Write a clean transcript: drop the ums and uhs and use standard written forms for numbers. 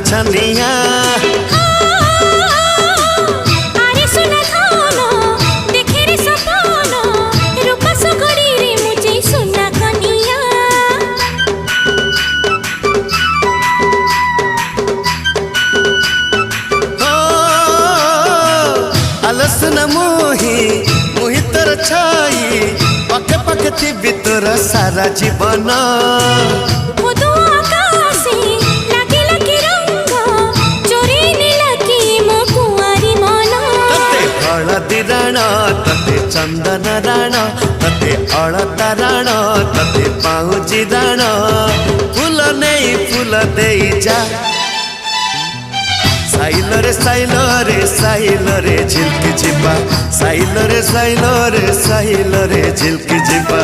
छनिया आलसन मुही मुही तर छाई पके पके थी तोर सारा जीवन हलदी राण तते चंदन राण तते अलता राण तते पाउजी राण फूल नहीं फूल दे जा साइल रे झिल्की जिबा साइल रे झिल्की जिबा।